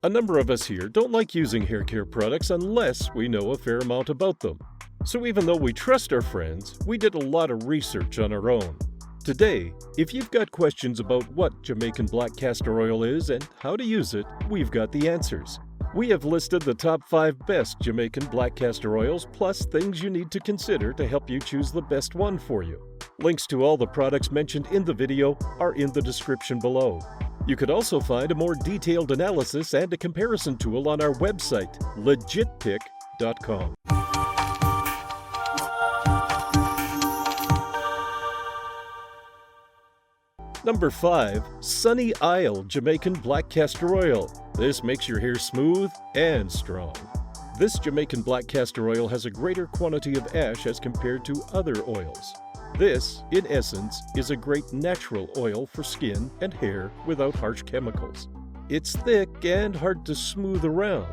A number of us here don't like using hair care products unless we know a fair amount about them. So even though we trust our friends, we did a lot of research on our own. Today, if you've got questions about what Jamaican Black Castor Oil is and how to use it, we've got the answers. We have listed the top 5 best Jamaican Black Castor Oils, plus things you need to consider to help you choose the best one for you. Links to all the products mentioned in the video are in the description below. You could also find a more detailed analysis and a comparison tool on our website, legitpick.com. Number 5. Sunny Isle Jamaican Black Castor Oil. This makes your hair smooth and strong. This Jamaican Black Castor Oil has a greater quantity of ash as compared to other oils. This, in essence, is a great natural oil for skin and hair without harsh chemicals. It's thick and hard to smooth around.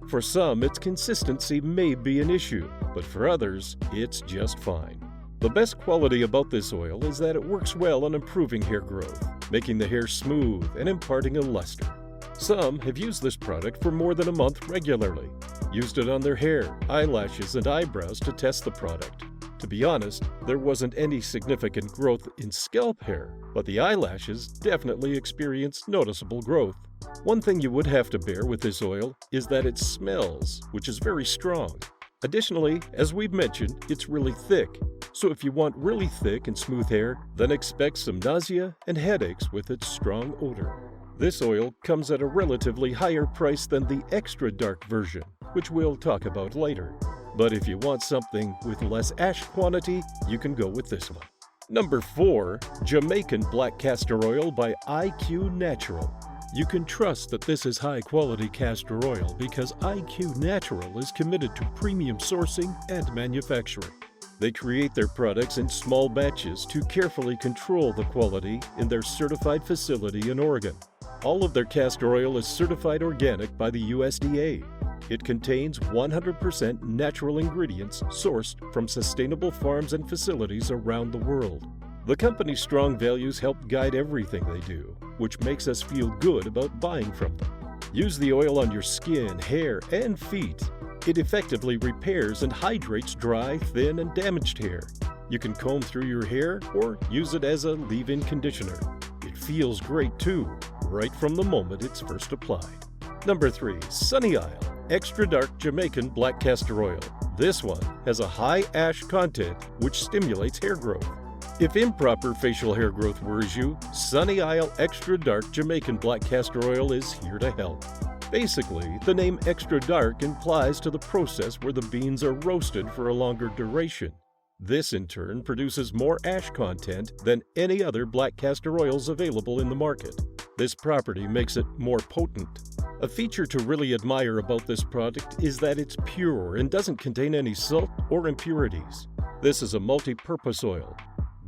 For some, its consistency may be an issue, but for others, it's just fine. The best quality about this oil is that it works well on improving hair growth, making the hair smooth and imparting a luster. Some have used this product for more than a month regularly, used it on their hair, eyelashes, and eyebrows to test the product. To be honest, there wasn't any significant growth in scalp hair, but the eyelashes definitely experienced noticeable growth. One thing you would have to bear with this oil is that it smells, which is very strong. Additionally, as we've mentioned, it's really thick. So if you want really thick and smooth hair, then expect some nausea and headaches with its strong odor. This oil comes at a relatively higher price than the extra dark version, which we'll talk about later. But if you want something with less ash quantity, you can go with this one. Number 4. Jamaican Black Castor Oil by IQ Natural. You can trust that this is high-quality castor oil because IQ Natural is committed to premium sourcing and manufacturing. They create their products in small batches to carefully control the quality in their certified facility in Oregon. All of their castor oil is certified organic by the USDA. It contains 100% natural ingredients sourced from sustainable farms and facilities around the world. The company's strong values help guide everything they do, which makes us feel good about buying from them. Use the oil on your skin, hair, and feet. It effectively repairs and hydrates dry, thin, and damaged hair. You can comb through your hair or use it as a leave-in conditioner. It feels great too, right from the moment it's first applied. Number 3. Sunny Isle Extra Dark Jamaican Black Castor Oil. This one has a high ash content which stimulates hair growth. If improper facial hair growth worries you, Sunny Isle Extra Dark Jamaican Black Castor Oil is here to help. Basically, the name extra dark implies to the process where the beans are roasted for a longer duration. This in turn produces more ash content than any other black castor oils available in the market. This property makes it more potent. A feature to really admire about this product is that it's pure and doesn't contain any salt or impurities. This is a multi-purpose oil.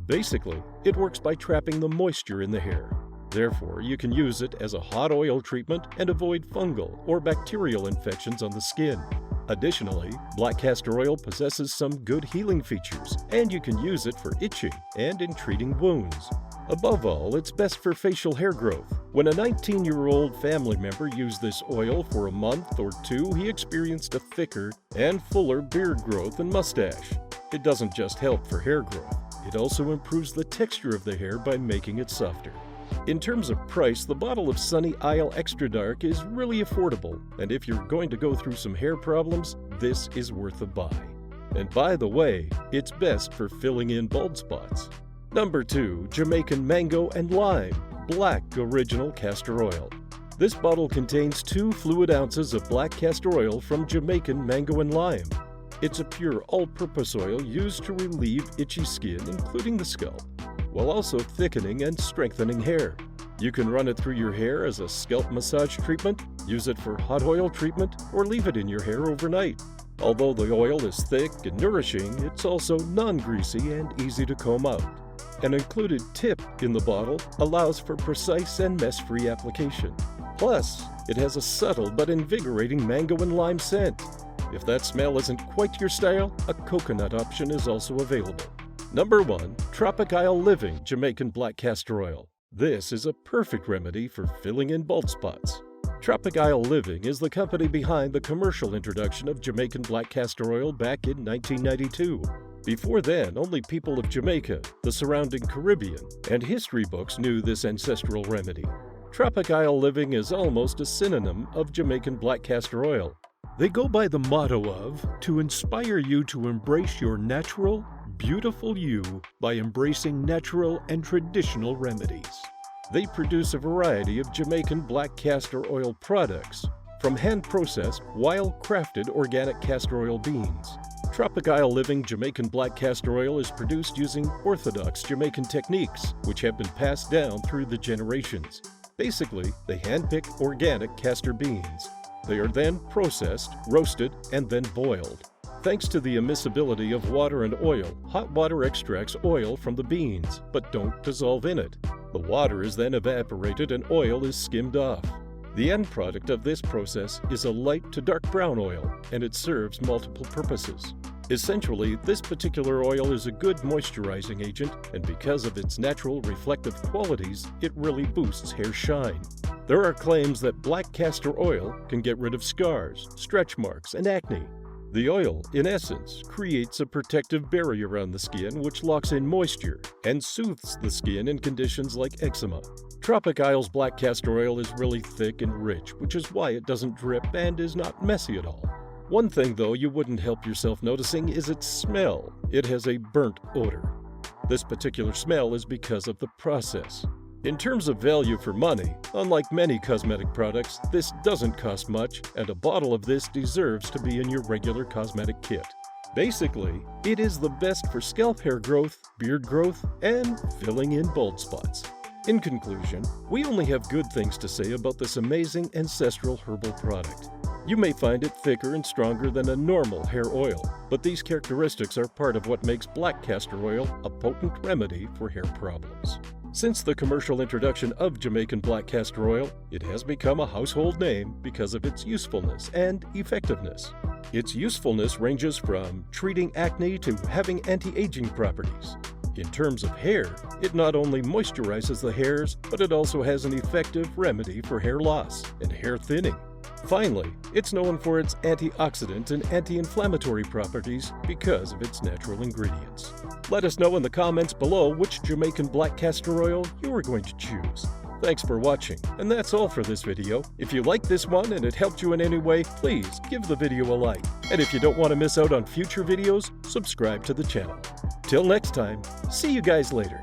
Basically, it works by trapping the moisture in the hair. Therefore, you can use it as a hot oil treatment and avoid fungal or bacterial infections on the skin. Additionally, black castor oil possesses some good healing features, and you can use it for itching and in treating wounds. Above all, it's best for facial hair growth. When a 19-year-old family member used this oil for a month or two, he experienced a thicker and fuller beard growth and mustache. It doesn't just help for hair growth, it also improves the texture of the hair by making it softer. In terms of price, the bottle of Sunny Isle Extra Dark is really affordable, and if you're going to go through some hair problems, this is worth a buy. And by the way, it's best for filling in bald spots. Number 2. Jamaican Mango and Lime Black Original Castor Oil. This bottle contains 2 fluid ounces of black castor oil from Jamaican Mango and Lime. It's a pure all-purpose oil used to relieve itchy skin, including the scalp, while also thickening and strengthening hair. You can run it through your hair as a scalp massage treatment, use it for hot oil treatment, or leave it in your hair overnight. Although the oil is thick and nourishing, it's also non-greasy and easy to comb out. An included tip in the bottle allows for precise and mess-free application. Plus, it has a subtle but invigorating mango and lime scent. If that smell isn't quite your style, a coconut option is also available. Number 1. Tropic Isle Living Jamaican Black Castor Oil. This is a perfect remedy for filling in bald spots. Tropic Living is the company behind the commercial introduction of Jamaican Black Castor Oil back in 1992. Before then, only people of Jamaica, the surrounding Caribbean, and history books knew this ancestral remedy. Tropic Living is almost a synonym of Jamaican Black Castor Oil. They go by the motto of, to inspire you to embrace your natural, beautiful you by embracing natural and traditional remedies. They produce a variety of Jamaican Black Castor Oil products, from hand-processed, wild-crafted organic castor oil beans. Tropic Living Jamaican Black Castor Oil is produced using orthodox Jamaican techniques, which have been passed down through the generations. Basically, they handpick organic castor beans. They are then processed, roasted, and then boiled. Thanks to the immiscibility of water and oil, hot water extracts oil from the beans, but don't dissolve in it. The water is then evaporated and oil is skimmed off. The end product of this process is a light to dark brown oil, and it serves multiple purposes. Essentially, this particular oil is a good moisturizing agent, and because of its natural reflective qualities, it really boosts hair shine. There are claims that black castor oil can get rid of scars, stretch marks, and acne. The oil, in essence, creates a protective barrier on the skin which locks in moisture and soothes the skin in conditions like eczema. Tropic Black Castor Oil is really thick and rich, which is why it doesn't drip and is not messy at all. One thing, though, you wouldn't help yourself noticing is its smell. It has a burnt odor. This particular smell is because of the process. In terms of value for money, unlike many cosmetic products, this doesn't cost much, and a bottle of this deserves to be in your regular cosmetic kit. Basically, it is the best for scalp hair growth, beard growth, and filling in bald spots. In conclusion, we only have good things to say about this amazing ancestral herbal product. You may find it thicker and stronger than a normal hair oil, but these characteristics are part of what makes black castor oil a potent remedy for hair problems. Since the commercial introduction of Jamaican Black Castor Oil, it has become a household name because of its usefulness and effectiveness. Its usefulness ranges from treating acne to having anti-aging properties. In terms of hair, it not only moisturizes the hairs, but it also has an effective remedy for hair loss and hair thinning. Finally, it's known for its antioxidant and anti-inflammatory properties because of its natural ingredients. Let us know in the comments below which Jamaican Black Castor Oil you are going to choose. Thanks for watching, and that's all for this video. If you liked this one and it helped you in any way, please give the video a like. And if you don't want to miss out on future videos, subscribe to the channel. Till next time, see you guys later.